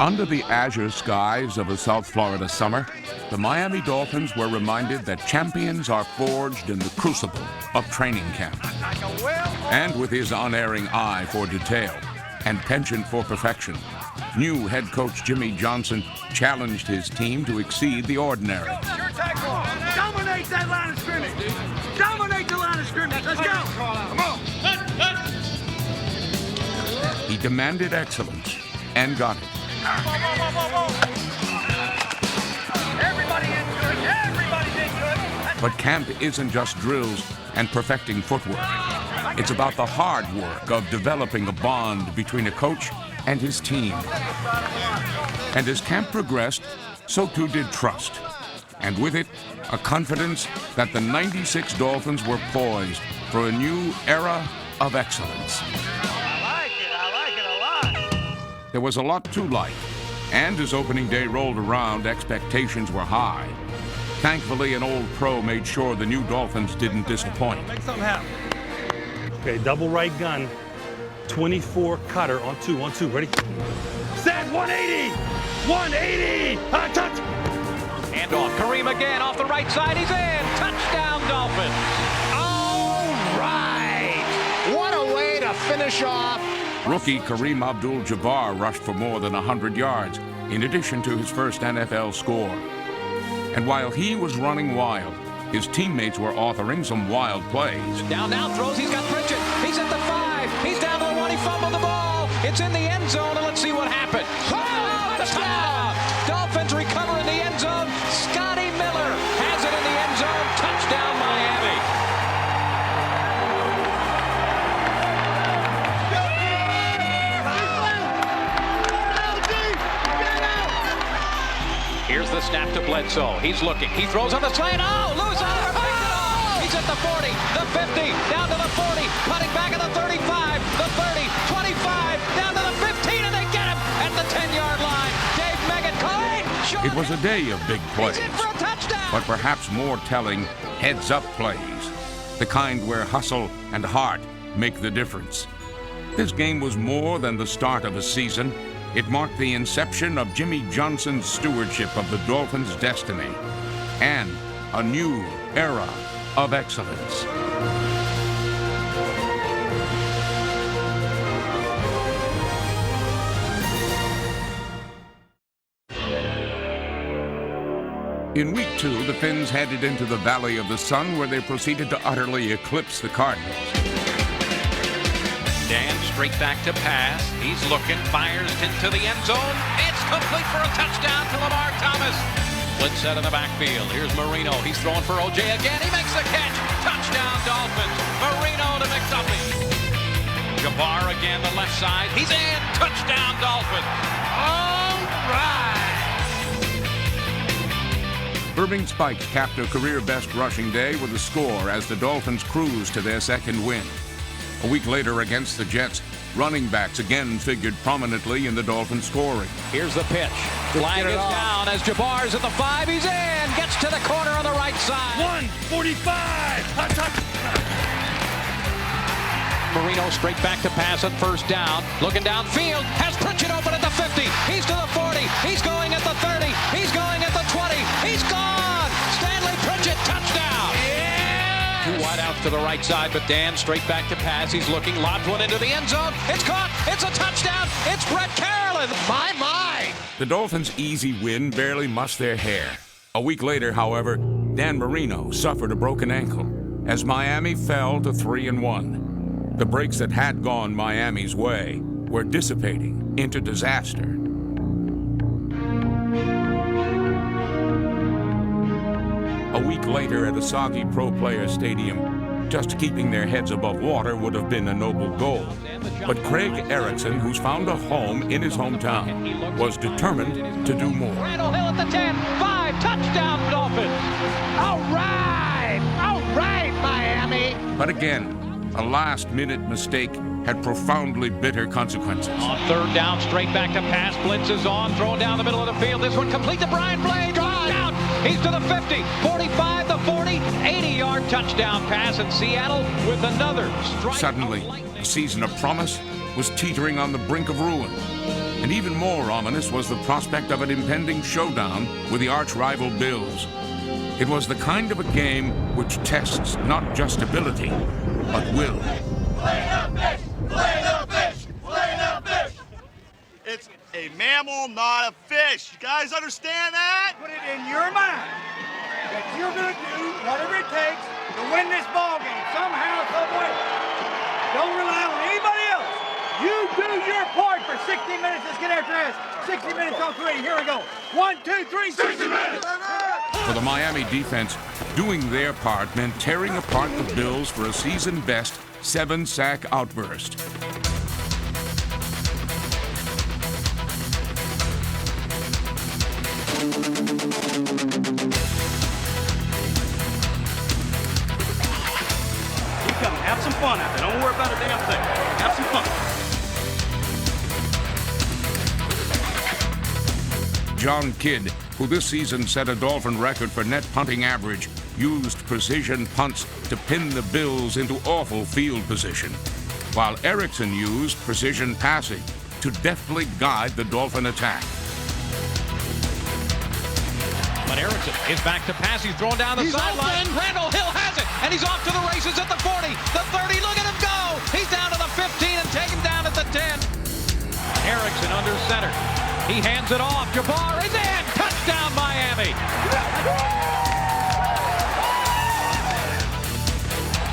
Under the azure skies of a South Florida summer, the Miami Dolphins were reminded that champions are forged in the crucible of training camp. And with his unerring eye for detail and penchant for perfection, new head coach Jimmy Johnson challenged his team to exceed the ordinary. Dominate that line of scrimmage! Dominate the line of scrimmage! Let's go! Come on! He demanded excellence and got it. Everybody in good! Everybody's in good! But camp isn't just drills and perfecting footwork. It's about the hard work of developing a bond between a coach and his team. And as camp progressed, so too did trust. And with it, a confidence that the '96 Dolphins were poised for a new era of excellence. I like it a lot. There was a lot to like, and as opening day rolled around, expectations were high. Thankfully, an old pro made sure the new Dolphins didn't disappoint. Make something happen. Okay, double right gun, 24 cutter on two, ready? Set, 180! 180! Touch! And off, Kareem again, off the right side, he's in! Touchdown, Dolphins! All right! What a way to finish off. Rookie Kareem Abdul-Jabbar rushed for more than 100 yards, in addition to his first NFL score. And while he was running wild, his teammates were authoring some wild plays. Down now throws, he's got Pritchett, he's at the 5, he's down to the 1, he fumbled the ball, it's in the end zone, and let's see what happened. Oh, touchdown! Dolphins recover in the end zone, Scotty Miller has it in the end zone, touchdown Miami. Here's the snap to Bledsoe. He's looking. He throws on the slant. Oh, Lewis Oliver picked it off. He's at the 40, the 50, down to the 40, cutting back at the 35, the 30, 25, down to the 15, and they get him at the 10-yard line. Dave Meggett calling. It was a day of big plays, He's in for a touchdown. but perhaps more telling, heads-up plays. The kind where hustle and heart make the difference. This game was more than the start of a season. It marked the inception of Jimmy Johnson's stewardship of the Dolphins' destiny and a new era of excellence. In week 2, the Fins headed into the Valley of the Sun, where they proceeded to utterly eclipse the Cardinals. Dan straight back to pass. He's looking, fires into the end zone. It's complete for a touchdown to Lamar Thomas. Blitz set in the backfield. Here's Marino. He's throwing for OJ again. He makes the catch. Touchdown Dolphins. Marino to McDuffie. Jabbar again, the left side. He's in. Touchdown Dolphins. All right. Irving Spikes capped a career-best rushing day with a score as the Dolphins cruised to their second win. A week later against the Jets, running backs again figured prominently in the Dolphins' scoring. Here's the pitch. Flag is down as Jabbar's at the 5. He's in. Gets to the corner on the right side. 145! Touch! Marino straight back to pass at first down. Looking downfield. Has Pritchett open at the 50. He's to the 40. He's going at the 30. He's going at the 20. He's gone. Stanley Pritchett, touchdown. Two wideouts to the right side, but Dan straight back to pass. He's looking, lobs one into the end zone. It's caught. It's a touchdown. It's Brett Carolyn. My. The Dolphins' easy win barely mussed their hair. A week later, however, Dan Marino suffered a broken ankle as Miami fell to 3-1. The breaks that had gone Miami's way were dissipating into disaster. A week later at a soggy Pro Player Stadium, just keeping their heads above water would have been a noble goal. But Craig Erickson, who's found a home in his hometown, was determined to do more. Randall Hill at the 10, 5, touchdown Dolphins. All right, Miami. But again, a last-minute mistake had profoundly bitter consequences. On third down, straight back to pass. Blitz is on, thrown down the middle of the field. This one complete to Brian Blade. Down. He's to the 50, 45, the 40, 80-yard touchdown pass, and Seattle with another strike. Suddenly, a season of promise was teetering on the brink of ruin. And even more ominous was the prospect of an impending showdown with the arch-rival Bills. It was the kind of a game which tests not just ability, but will. Play the fish! Play the fish! Play the fish! It's a mammal, not a fish. You guys understand that? Put it in your mind that you're going to do whatever it takes to win this ball game somehow, some way. Don't rely on anybody else. You do your part for 60 minutes. Let's get after this. 60 minutes on 3. Here we go. 1, 2, 3, 60 minutes. For the Miami defense, doing their part meant tearing apart the Bills for a season-best 7-sack outburst. Keep coming. Have some fun out there. Don't worry about a damn thing. Have some fun. John Kidd, who this season set a Dolphin record for net punting average, used precision punts to pin the Bills into awful field position, while Erickson used precision passing to deftly guide the Dolphin attack. But Erickson is back to pass. He's thrown down the sideline. Randall Hill has it, and he's off to the races at the 40, the 30. Look at him go! He's down to the 15 and taken down at the 10. Erickson under center. He hands it off. Jabbar is in. Touchdown, Miami.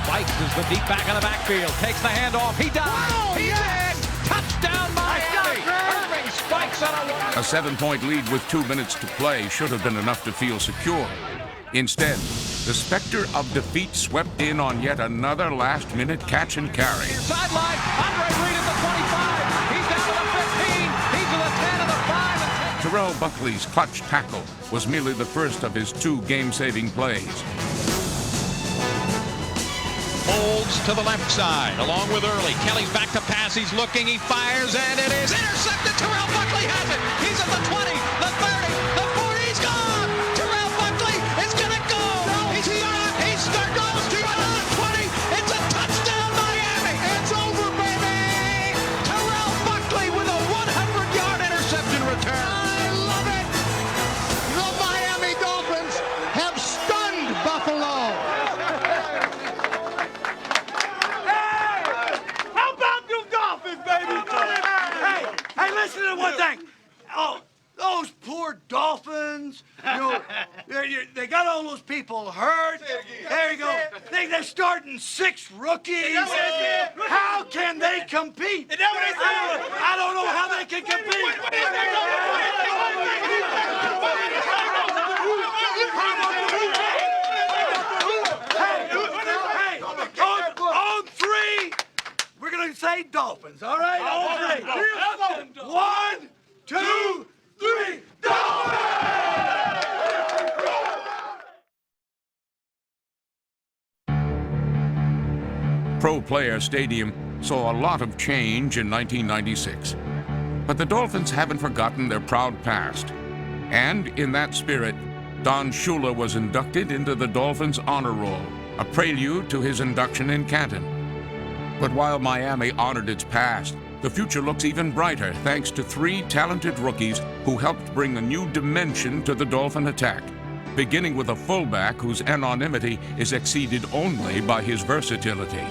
Spikes is the deep back of the backfield. Takes the handoff. He dives. He's in. Touchdown, Miami. Irving spikes on a 7-point lead with 2 minutes to play should have been enough to feel secure. Instead, the specter of defeat swept in on yet another last-minute catch and carry. sideline. Andre Reed at the 25. He's down to the 15. He's to the 10 and the 5. And Terrell Buckley's clutch tackle was merely the first of his 2 game-saving plays. Folds to the left side, along with Early. Kelly's back to pass. He's looking. He fires, and it is intercepted. Terrell Buckley has it. He's at the 20, the 30, the 40. He's gone. Terrell Buckley is going to go. He's stuck. He's stuck. Goes to the 20. It's a touchdown, Miami. It's over, baby. Terrell Buckley with a 100-yard interception return. I love it. The Miami Dolphins have stunned Buffalo. How about them Dolphins, baby? Hey, listen to one thing. Oh, those poor Dolphins. You know, they got all those people hurt. There you go. They're starting 6 rookies. How can they compete? I don't know how they can compete. Hey, on 3, we're going to say Dolphins, all right? On 3. 1, 2, 3, Dolphins! Pro Player Stadium saw a lot of change in 1996. But the Dolphins haven't forgotten their proud past. And in that spirit, Don Shula was inducted into the Dolphins Honor Roll, a prelude to his induction in Canton. But while Miami honored its past, the future looks even brighter thanks to 3 talented rookies who helped bring a new dimension to the Dolphin attack, beginning with a fullback whose anonymity is exceeded only by his versatility.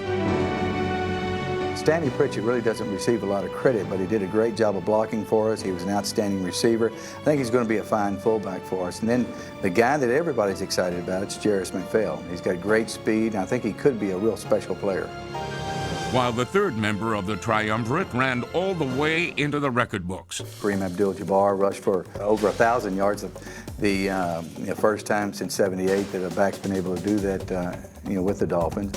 Stanley Pritchett really doesn't receive a lot of credit, but he did a great job of blocking for us. He was an outstanding receiver. I think he's going to be a fine fullback for us. And then the guy that everybody's excited about is Jarris McPhail. He's got great speed, and I think he could be a real special player. While the third member of the triumvirate ran all the way into the record books. Kareem Abdul-Jabbar rushed for over 1,000 yards. The first time since '78 that a back's been able to do that, with the Dolphins.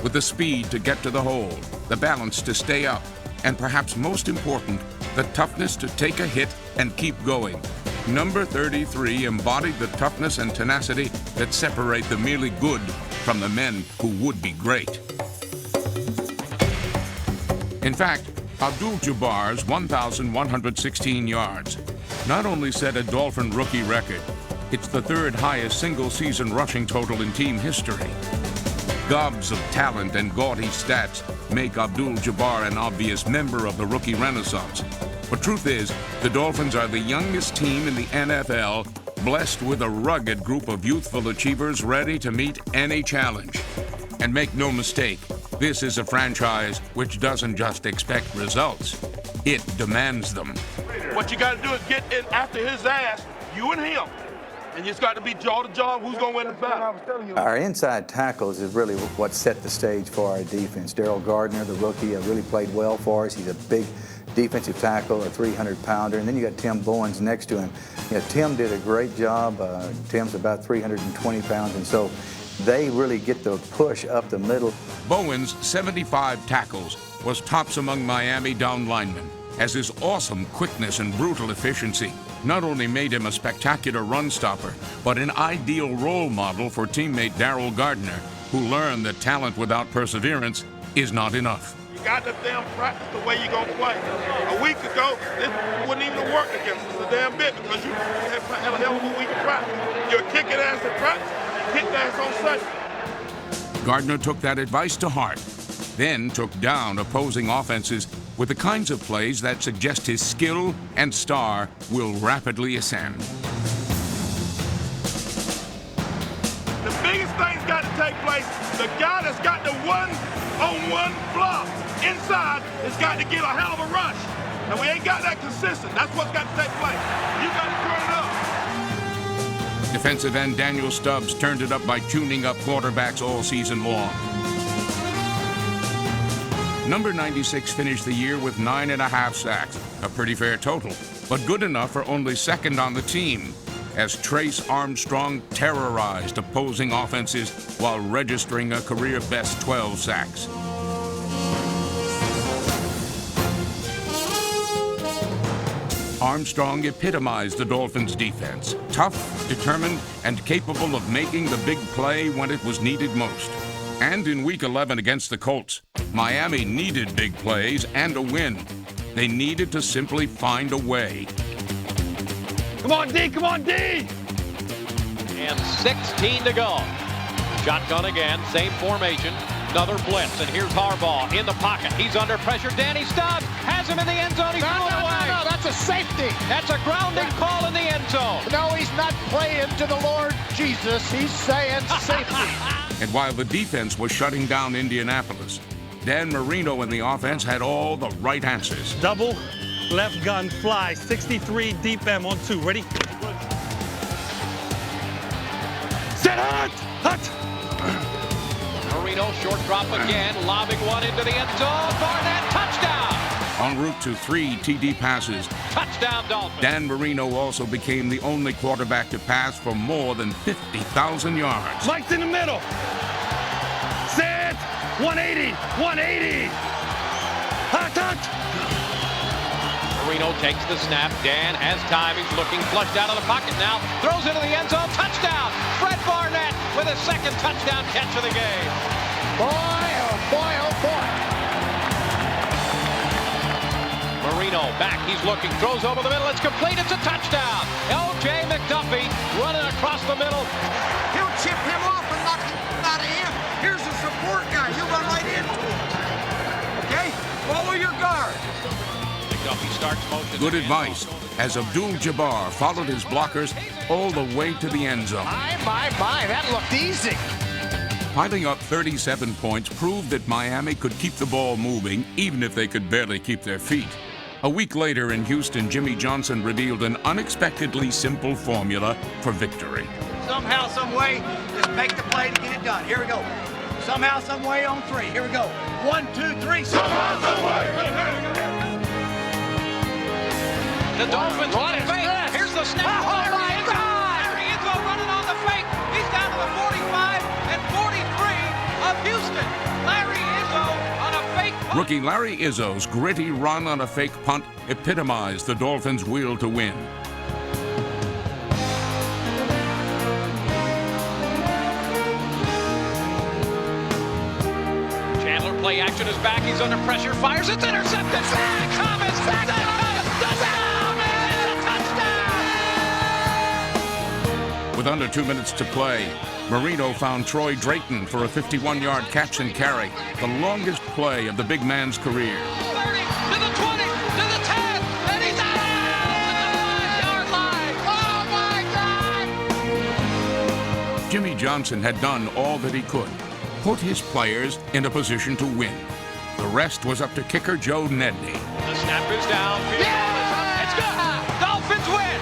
With the speed to get to the hole, the balance to stay up, and perhaps most important, the toughness to take a hit and keep going. Number 33 embodied the toughness and tenacity that separate the merely good from the men who would be great. In fact, Abdul-Jabbar's 1,116 yards not only set a Dolphin rookie record, it's the 3rd highest single-season rushing total in team history. Gobs of talent and gaudy stats make Abdul-Jabbar an obvious member of the rookie renaissance. But truth is, the Dolphins are the youngest team in the NFL, blessed with a rugged group of youthful achievers ready to meet any challenge. And make no mistake, this is a franchise which doesn't just expect results, it demands them. What you got to do is get in after his ass, you and him. And it's got to be jaw to jaw. Who's going to win the battle? Our inside tackles is really what set the stage for our defense. Daryl Gardner, the rookie, really played well for us. He's a big defensive tackle, a 300-pounder. And then you got Tim Bowens next to him. Tim did a great job. Tim's about 320 pounds, and so they really get the push up the middle. Bowens' 75 tackles was tops among Miami down linemen, as his awesome quickness and brutal efficiency not only made him a spectacular run stopper, but an ideal role model for teammate Daryl Gardner, who learned that talent without perseverance is not enough. You got to damn practice the way you're going to play. A week ago, this wouldn't even have worked against us a damn bit because you had a hell of a week of practice. You're kicking ass at practice, you kick ass on Sunday. Gardner took that advice to heart, then took down opposing offenses with the kinds of plays that suggest his skill and star will rapidly ascend. The biggest thing's got to take place. The guy that's got the one-on-one block inside has got to get a hell of a rush. And we ain't got that consistent. That's what's got to take place. You got to turn it up. Defensive end Daniel Stubbs turned it up by tuning up quarterbacks all season long. Number 96 finished the year with 9.5 sacks, a pretty fair total, but good enough for only second on the team, as Trace Armstrong terrorized opposing offenses while registering a career-best 12 sacks. Armstrong epitomized the Dolphins' defense, tough, determined, and capable of making the big play when it was needed most. And in Week 11 against the Colts, Miami needed big plays and a win. They needed to simply find a way. Come on, D! Come on, D! And 16 to go. Shotgun again, same formation. Another blitz, and here's Harbaugh in the pocket. He's under pressure. Danny Stubbs has him in the end zone. He threw it away. No, that's a safety. That's a grounding call in the end zone. No, he's not praying to the Lord Jesus. He's saying safety. And while the defense was shutting down Indianapolis, Dan Marino and the offense had all the right answers. Double, left gun, fly, 63 deep M on 2. Ready? Set hut! Hut! Marino, short drop again, lobbing one into the end zone. Barnett, touchdown! En route to 3 TD passes, Touchdown, Dolphins. Dan Marino also became the only quarterback to pass for more than 50,000 yards. Mike's in the middle. Set! 180! 180! Hut, hut! Marino takes the snap. Dan has time. He's looking, flushed out of the pocket now. Throws into the end zone. Touchdown! Fred Barnett with a second touchdown catch of the game. Boy, oh boy, oh boy. Marino back. He's looking. Throws over the middle. It's complete. It's a touchdown. L.J. McDuffie running across the middle. He'll chip him off and knock him out of him. Here's a support guy. You run right into him. Okay? Follow your guard. McDuffie starts motion. Good advice, as Abdul-Jabbar followed his blockers all the way to the end zone. My, that looked easy. Piling up 37 points proved that Miami could keep the ball moving, even if they could barely keep their feet. A week later in Houston, Jimmy Johnson revealed an unexpectedly simple formula for victory. Somehow, some way, just make the play to get it done. Here we go. Somehow, some way on 3. Here we go. 1, 2, 3. Somehow, some way. The Dolphins on fake. Here's the snap. Oh, my God! Larry Izzo running on the fake. He's down to the 45 and 43 of Houston. Larry Izzo on a fake punt. Rookie Larry Izzo's gritty run on a fake punt epitomized the Dolphins' will to win. Chandler play action is back. He's under pressure. Fires. It's intercepted. Zack Thomas. Zack Thomas. With under 2 minutes to play, Marino found Troy Drayton for a 51-yard catch and carry, the longest play of the big man's career. 30, to the 20, to the 10, and he's out of the 5-yard line. Oh, my God! Jimmy Johnson had done all that he could, put his players in a position to win. The rest was up to kicker Joe Nedney. The snap is down. Yeah! It's good. Dolphins win.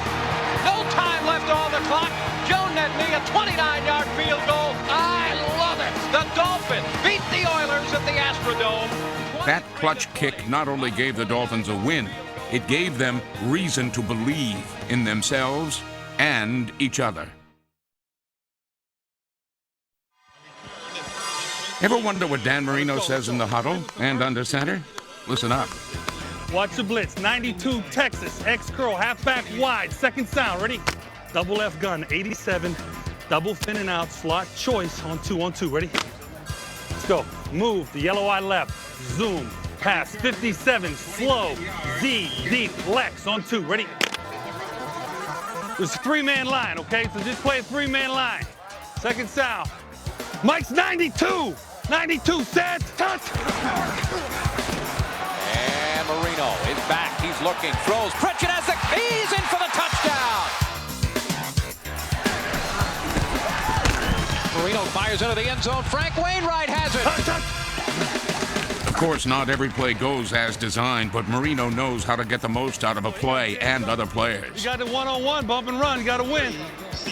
No time left on the clock. Joe Nedney, a 29-yard field goal. I love it. The Dolphins beat the Oilers at the Astrodome. That clutch kick not only gave the Dolphins a win, it gave them reason to believe in themselves and each other. Ever wonder what Dan Marino says in the huddle and under center? Listen up. Watch the blitz. 92 Texas. X curl. Halfback wide. Second sound. Ready? Double left gun. 87. Double fin and out. Slot choice on 2-on-2. Ready? Let's go. Move. The yellow eye left. Zoom. Pass. 57. Slow. Z. Deep. Flex on 2. Ready? It's a 3-man line, okay? So just play a 3-man line. Second sound. Mike's 92. 92, set, touch. And Marino is back. He's looking, throws. Pritchett has he's in for the touchdown. Marino fires into the end zone. Frank Wainwright has it. Of course, not every play goes as designed, but Marino knows how to get the most out of a play and other players. You got the one-on-one, bump and run. You got to win.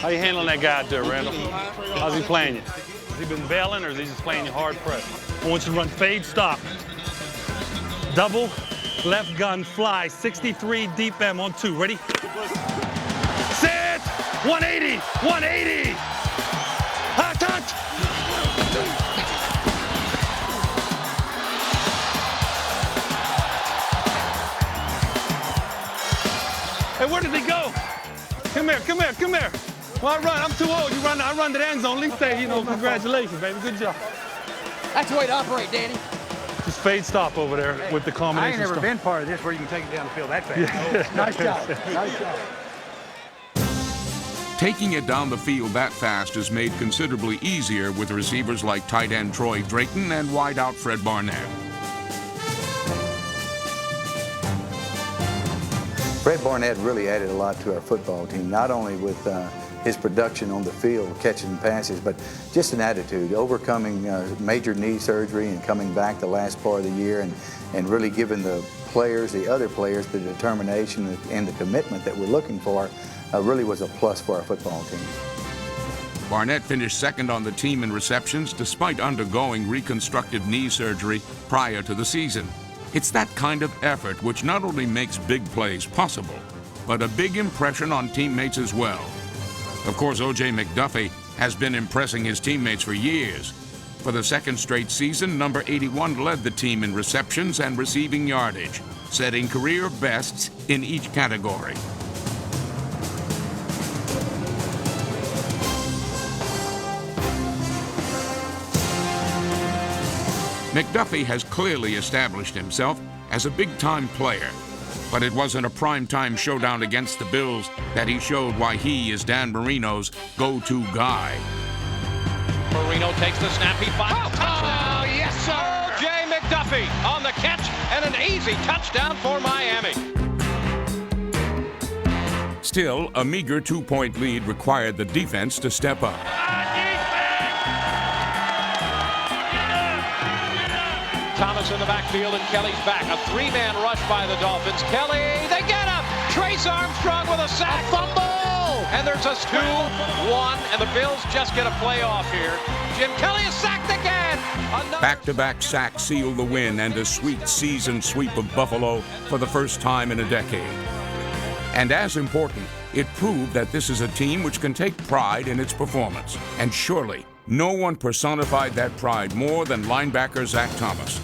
How you handling that guy out there, Randall? How's he playing you? Has he been bailing, or is he just playing you hard press? I want you to run fade, stop. Double, left gun, fly, 63 deep M on 2. Ready? Set! 180! 180! High touch! Hey, where did he go? Come here, come here, come here. Well, I run. I'm too old. You run. I run to the end zone. At least say, congratulations, baby. Good job. That's the way to operate, Danny. Just fade stop over there with the combination. I ain't never stop. been part of this where you can take it down the field that fast. Yeah. Nice job. Nice job. Taking it down the field that fast is made considerably easier with receivers like tight end Troy Drayton and wideout Fred Barnett. Fred Barnett really added a lot to our football team, not only with his production on the field, catching passes, but just an attitude, overcoming major knee surgery and coming back the last part of the year and really giving the players, the other players, the determination and the commitment that we're looking for really was a plus for our football team. Barnett finished second on the team in receptions despite undergoing reconstructive knee surgery prior to the season. It's that kind of effort which not only makes big plays possible, but a big impression on teammates as well. Of course, O.J. McDuffie has been impressing his teammates for years. For the second straight season, number 81 led the team in receptions and receiving yardage, setting career bests in each category. McDuffie has clearly established himself as a big-time player, but it wasn't a prime-time showdown against the Bills that he showed why he is Dan Marino's go-to guy. Marino takes the snap. He fires. Oh, yes, sir. O.J. McDuffie on the catch and an easy touchdown for Miami. Still, a meager 2-point lead required the defense to step up. Thomas in the backfield and Kelly's back. A 3-man rush by the Dolphins. Kelly, they get him! Trace Armstrong with a sack. A fumble! And there's a 2-1, and the Bills just get a playoff here. Jim Kelly is sacked again! Back-to-back sacks sealed the win and a sweet season sweep of Buffalo for the first time in a decade. And as important, it proved that this is a team which can take pride in its performance. And surely, no one personified that pride more than linebacker Zack Thomas.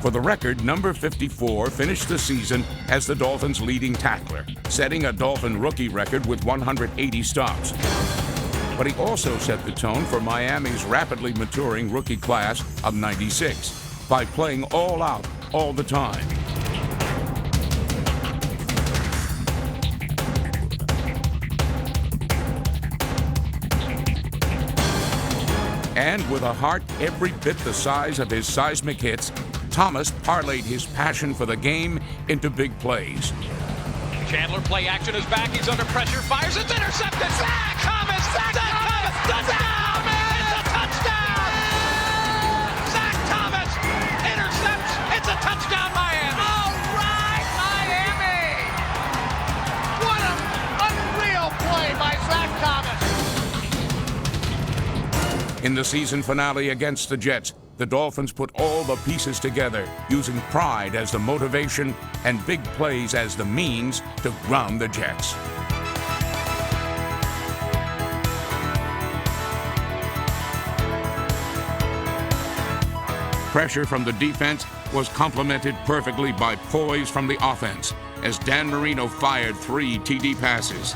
For the record, number 54 finished the season as the Dolphins' leading tackler, setting a Dolphin rookie record with 180 stops. But he also set the tone for Miami's rapidly maturing rookie class of '96 by playing all out all the time. And with a heart every bit the size of his seismic hits, Thomas parlayed his passion for the game into big plays. Chandler, play action is back. He's under pressure. Fires. It's intercepted. Zack Thomas. Zack Thomas. Touchdown. It's a touchdown. Zack Thomas intercepts. It's a touchdown, Miami. All right, Miami! What an unreal play by Zack Thomas. In the season finale against the Jets, the Dolphins put all the pieces together, using pride as the motivation and big plays as the means to ground the Jets. Pressure from the defense was complemented perfectly by poise from the offense, as Dan Marino fired 3 TD passes,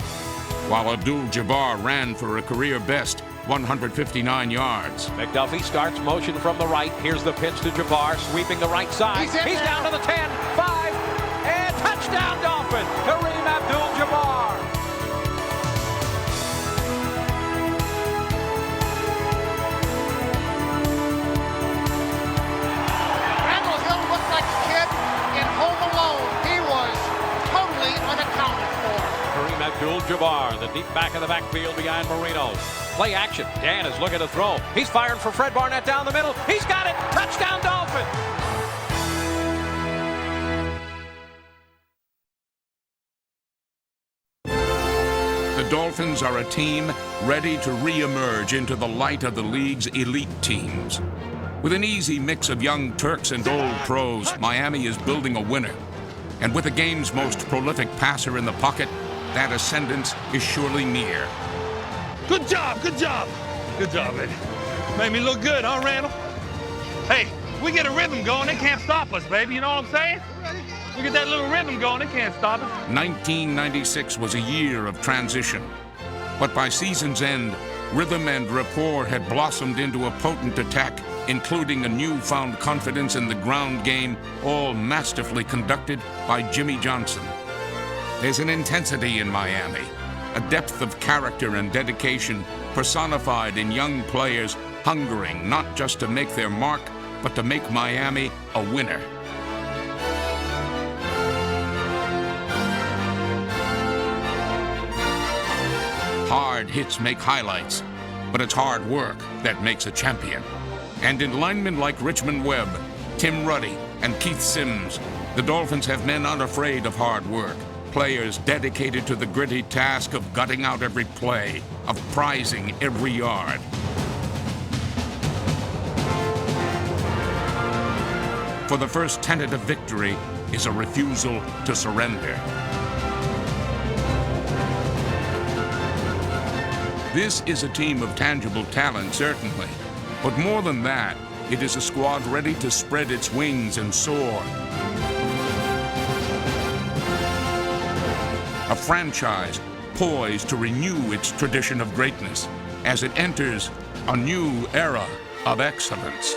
while Abdul-Jabbar ran for a career-best 159 yards. McDuffie starts motion from the right. Here's the pitch to Jabbar, sweeping the right side. He's down to the 10, 5, and touchdown Dolphins. Kareem Abdul-Jabbar. Randall Hill looked like a kid in Home Alone. He was totally unaccounted for. Kareem Abdul-Jabbar, the deep back of the backfield behind Marino. Play action. Dan is looking to throw. He's firing for Fred Barnett down the middle. He's got it. Touchdown Dolphins. The Dolphins are a team ready to re-emerge into the light of the league's elite teams. With an easy mix of young Turks and old pros, Miami is building a winner. And with the game's most prolific passer in the pocket, that ascendance is surely near. Good job, good job. Good job, baby. Made me look good, huh, Randall? Hey, we get a rhythm going, they can't stop us, baby. You know what I'm saying? We get that little rhythm going, they can't stop us. 1996 was a year of transition. But by season's end, rhythm and rapport had blossomed into a potent attack, including a newfound confidence in the ground game, all masterfully conducted by Jimmy Johnson. There's an intensity in Miami, a depth of character and dedication personified in young players hungering not just to make their mark, but to make Miami a winner. Hard hits make highlights, but it's hard work that makes a champion. And in linemen like Richmond Webb, Tim Ruddy, and Keith Sims, the Dolphins have men unafraid of hard work. Players dedicated to the gritty task of gutting out every play, of prizing every yard. For the first tenet of victory is a refusal to surrender. This is a team of tangible talent, certainly, but more than that, it is a squad ready to spread its wings and soar. A franchise poised to renew its tradition of greatness as it enters a new era of excellence.